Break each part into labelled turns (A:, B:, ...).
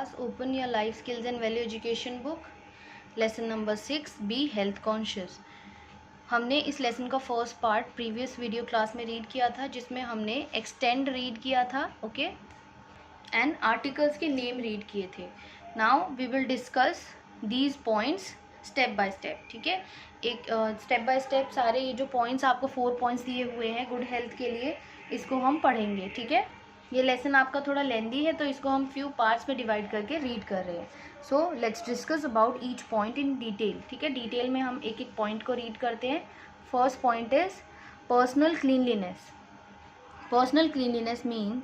A: class, open your life skills and value education book. Lesson number 6, be health conscious. हमने इस lesson का first part previous video class में read किया था, जिसमें हमने एक्सटेंड रीड किया था, ओके, एंड आर्टिकल्स के नेम रीड किए थे. Now we will discuss these points step by step. ठीक है, एक स्टेप बाय स्टेप सारे ये जो पॉइंट्स आपको 4 पॉइंट्स दिए हुए हैं गुड हेल्थ के लिए, इसको हम पढ़ेंगे. ठीक है, ये लेसन आपका थोड़ा लेंदी है तो इसको हम फ्यू पार्ट्स में डिवाइड करके रीड कर रहे हैं. So let's discuss about each point in detail. ठीक है, डिटेल में हम एक एक पॉइंट को रीड करते हैं. First point is personal cleanliness. Personal cleanliness means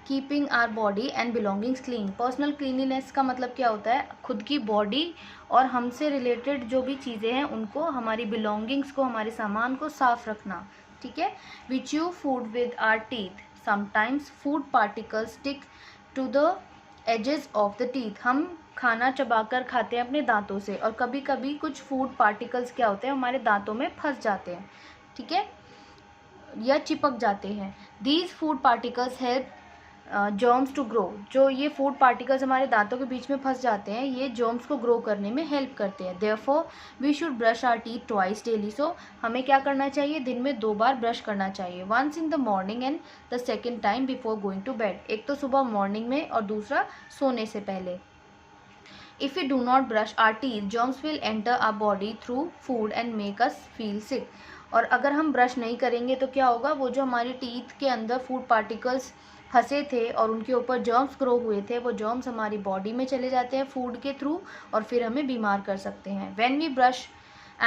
A: keeping our body and belongings clean. Personal cleanliness का मतलब क्या होता है? खुद की बॉडी और हमसे रिलेटेड जो भी चीज़ें हैं उनको, हमारी बिलोंगिंग्स को, हमारे सामान को साफ रखना. ठीक है. We chew food with our teeth. Sometimes food particles stick to the edges of the teeth. हम खाना चबाकर खाते हैं अपने दांतों से, और कभी कभी कुछ फूड पार्टिकल्स क्या होते हैं, हमारे दांतों में फंस जाते हैं. ठीक है, या चिपक जाते हैं. These food particles help germs to grow. जो ये फूड पार्टिकल्स हमारे दांतों के बीच में फंस जाते हैं, ये जर्म्स को ग्रो करने में हेल्प करते हैं. Therefore we should brush our teeth twice daily. So हमें क्या करना चाहिए? दिन में 2 बार ब्रश करना चाहिए. Once in the morning and the second time before going to bed. एक तो सुबह मॉर्निंग में और दूसरा सोने से पहले. If we do not brush our teeth, germs will enter our body through food and make us feel sick. और अगर हम ब्रश नहीं करेंगे तो क्या होगा? वो जो हमारी टीथ के अंदर फूड पार्टिकल्स फंसे थे और उनके ऊपर जर्म्स ग्रो हुए थे, वो जर्म्स हमारी बॉडी में चले जाते हैं फूड के थ्रू और फिर हमें बीमार कर सकते हैं. When we brush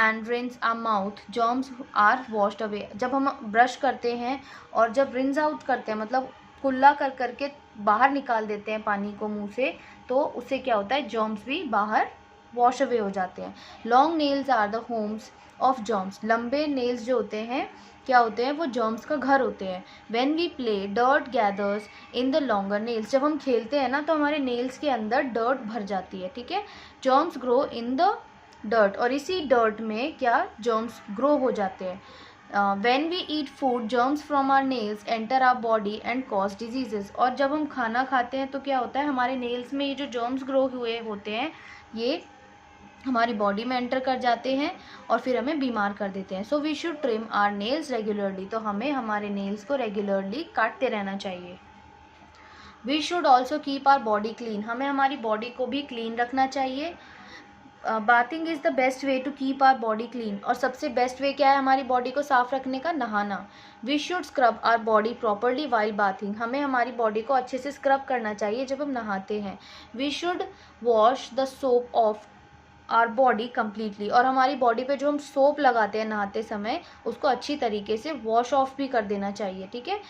A: and rinse our mouth, germs are washed away. जब हम ब्रश करते हैं और जब रिंस आउट करते हैं, मतलब कुल्ला कर करके बाहर निकाल देते हैं पानी को मुंह से, तो उससे क्या होता है? जर्म्स भी बाहर वॉश अवे हो जाते हैं. Long nails are the homes of germs. लंबे नेल्स जो होते हैं क्या होते हैं? वो जर्म्स का घर होते हैं. When we play dirt gathers in the longer nails. जब हम खेलते हैं ना तो हमारे नेल्स के अंदर डर्ट भर जाती है. ठीक है, germs grow in the dirt. और इसी डर्ट में क्या जर्म्स ग्रो हो जाते हैं. When we eat food, germs from our nails enter our body and cause diseases. और जब हम खाना खाते हैं तो क्या होता है? हमारे नेल्स में ये जो जर्म्स ग्रो हुए होते हैं, ये हमारी बॉडी में एंटर कर जाते हैं और फिर हमें बीमार कर देते हैं. So we should trim our nails regularly. तो हमें हमारे नेल्स को रेगुलरली काटते रहना चाहिए. We should also keep our body clean. हमें हमारी बॉडी को भी क्लीन रखना चाहिए. Bathing is the best way to keep our body clean. और सबसे बेस्ट वे क्या है हमारी बॉडी को साफ रखने का? नहाना. We should scrub our body properly while bathing. हमें हमारी बॉडी को अच्छे से स्क्रब करना चाहिए जब हम नहाते हैं. We should wash the soap off our body completely. और हमारी बॉडी पे जो हम सोप लगाते हैं नहाते समय, उसको अच्छी तरीके से वॉश ऑफ भी कर देना चाहिए. ठीक है,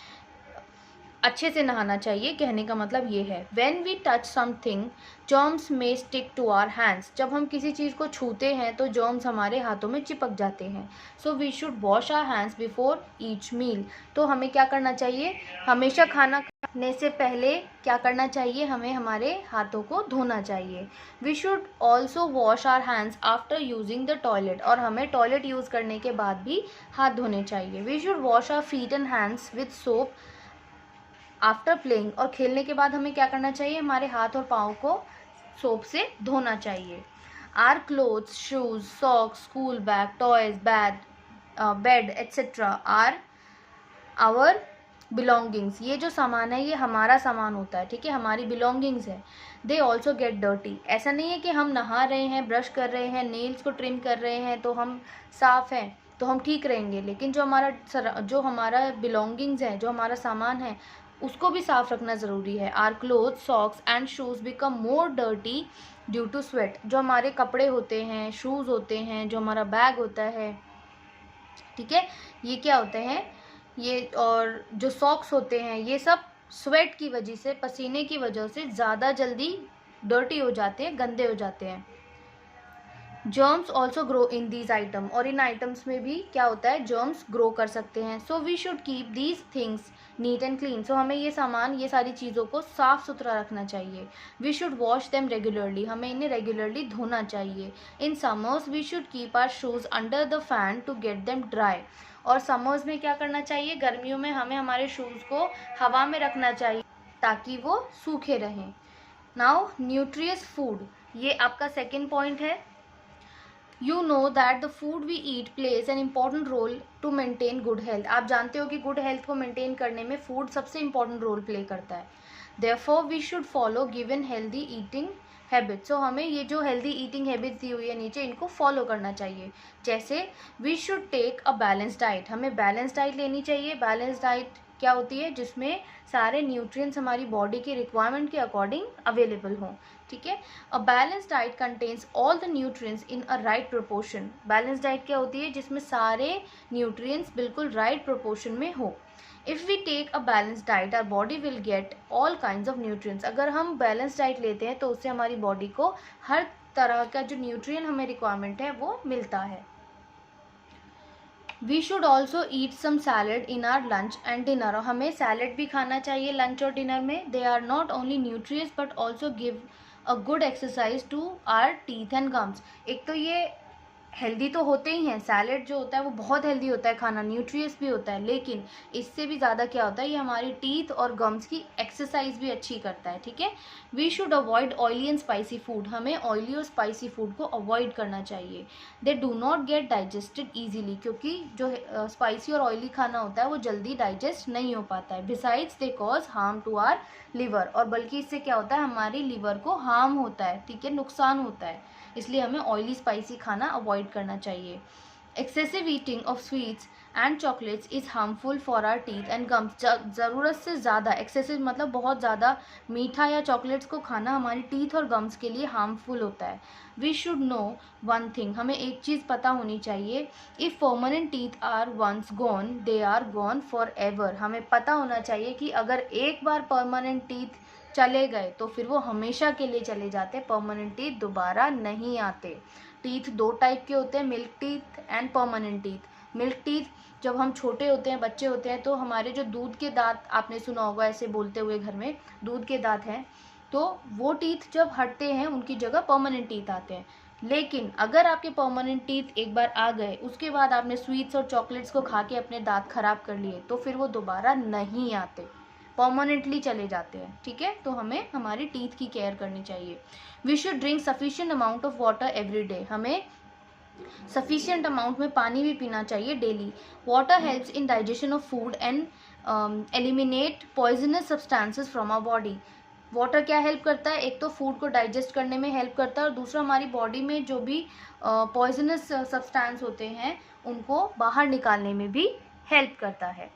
A: अच्छे से नहाना चाहिए, कहने का मतलब ये है. When we touch something, germs may stick to our hands. जब हम किसी चीज़ को छूते हैं तो germs हमारे हाथों में चिपक जाते हैं. So we should wash our hands before each meal. तो हमें क्या करना चाहिए? हमेशा खाना खाने से पहले क्या करना चाहिए? हमें हमारे हाथों को धोना चाहिए. We should also wash our hands after using the toilet. और हमें टॉयलेट यूज़ करने के बाद भी हाथ धोने चाहिए. We should wash our feet and hands with soap after playing. और खेलने के बाद हमें क्या करना चाहिए? हमारे हाथ और पाँव को सोप से धोना चाहिए. Our clothes, shoes, socks, school bag, toys, bed etcetera are our belongings. ये जो सामान है ये हमारा सामान होता है. ठीक है, हमारी बिलोंगिंग्स है. They also get dirty. ऐसा नहीं है कि हम नहा रहे हैं, ब्रश कर रहे हैं, नेल्स को ट्रिम कर रहे हैं तो हम साफ़ हैं, तो हम ठीक रहेंगे. लेकिन जो हमारा बिलोंगिंग्स है, जो हमारा सामान है, उसको भी साफ रखना ज़रूरी है. Our cloth, socks and shoes become more dirty due to sweat. जो हमारे कपड़े होते हैं, शूज़ होते हैं, जो हमारा बैग होता है, ठीक है, ये क्या होते हैं? ये और जो सॉक्स होते हैं, ये सब स्वेट की वजह से, पसीने की वजह से ज़्यादा जल्दी डर्टी हो जाते हैं, गंदे हो जाते हैं. Germs also grow in these item. और इन आइटम्स में भी क्या होता है? जर्म्स ग्रो कर सकते हैं. So we should keep these things neat and clean. So हमें ये सामान, ये सारी चीज़ों को साफ़ सुथरा रखना चाहिए. We should wash them regularly. हमें इन्हें रेगुलरली धोना चाहिए. In summers we should keep our shoes under the fan to get them dry. और समर्स में क्या करना चाहिए? गर्मियों में हमें हमारे शूज़ को हवा में रखना चाहिए ताकि वो सूखे रहें. नाउ न्यूट्रियस फूड, ये आपका सेकेंड पॉइंट है. You know that the food we eat plays an important role to maintain good health. आप जानते हो कि गुड हेल्थ को मेंटेन करने में फूड सबसे इम्पॉर्टेंट रोल प्ले करता है. Therefore we should follow given healthy eating habit. So हमें ये जो हेल्दी ईटिंग हैबिट्स दी हुई है नीचे, इनको फॉलो करना चाहिए. जैसे we should take a balance diet, हमें बैलेंस डाइट लेनी चाहिए. बैलेंस डाइट क्या होती है? जिसमें सारे न्यूट्रिएंट्स हमारी बॉडी की रिक्वायरमेंट के अकॉर्डिंग अवेलेबल हों. ठीक है. अ balance diet contains all the nutrients in a right proportion. Balance diet क्या होती है? जिसमें सारे न्यूट्रिएंट्स बिल्कुल राइट प्रोपोर्शन में हो. If we take a balance diet our body will get all kinds of nutrients. अगर हम बैलेंस डाइट लेते हैं तो उससे हमारी बॉडी को हर तरह का जो न्यूट्रिएंट हमें रिक्वायरमेंट है वो मिलता है. We should also eat some salad in our lunch and dinner. हमें सैलड भी खाना चाहिए लंच और डिनर में. They are not only nutritious but also give a good exercise to our teeth and gums. एक तो ये हेल्दी तो होते ही हैं, सैलेड जो होता है वो बहुत हेल्दी होता है खाना, न्यूट्रियस भी होता है, लेकिन इससे भी ज़्यादा क्या होता है, ये हमारी टीथ और गम्स की एक्सरसाइज भी अच्छी करता है. ठीक है. We should avoid oily and spicy food. हमें ऑयली और स्पाइसी फूड को अवॉइड करना चाहिए. They do not get digested easily, क्योंकि जो स्पाइसी और ऑयली खाना होता है वो जल्दी डाइजेस्ट नहीं हो पाता है. Besides they cause harm to our liver, और बल्कि इससे क्या होता है, हमारी लिवर को हार्म होता है. ठीक है, नुकसान होता है. इसलिए हमें ऑयली स्पाइसी खाना अवॉइड करना चाहिए. Excessive eating of sweets and chocolates is harmful for are teeth and gums. ज़रूरत से ज़्यादा, एक्सेसिव मतलब बहुत ज़्यादा मीठा या चॉकलेट्स को खाना हमारी टीथ और गम्स के लिए हार्मफुल होता है. We should know one thing, हमें एक चीज़ पता होनी चाहिए. If permanent teeth are once gone they are gone forever. हमें पता होना चाहिए कि अगर एक बार परमानेंट टीथ चले गए तो फिर वो हमेशा के लिए चले जाते. परमानेंट टीथ दोबारा नहीं आते. टीथ दो टाइप के होते हैं, milk teeth and permanent teeth. Milk teeth जब हम छोटे होते हैं, बच्चे होते हैं, तो हमारे जो दूध के दांत, आपने सुना होगा ऐसे बोलते हुए घर में, दूध के दांत हैं, तो वो टीथ जब हटते हैं उनकी जगह परमानेंट टीथ आते हैं. लेकिन अगर आपके परमानेंट टीथ एक बार आ गए, उसके बाद आपने स्वीट्स और चॉकलेट्स को खा के अपने दांत खराब कर लिए, तो फिर वो दोबारा नहीं आते, परमानेंटली चले जाते हैं. ठीक है. तो हमें हमारी टीथ की केयर करनी चाहिए. We should drink sufficient amount of water every day. हमें सफिशिएंट अमाउंट में पानी भी पीना चाहिए daily. Water helps in digestion of food and eliminate poisonous substances from our body. Water क्या हेल्प करता है? एक तो फूड को डाइजेस्ट करने में हेल्प करता है, और दूसरा हमारी बॉडी में जो भी पॉइजनस सब्सटेंस होते हैं उनको बाहर निकालने में भी हेल्प करता है.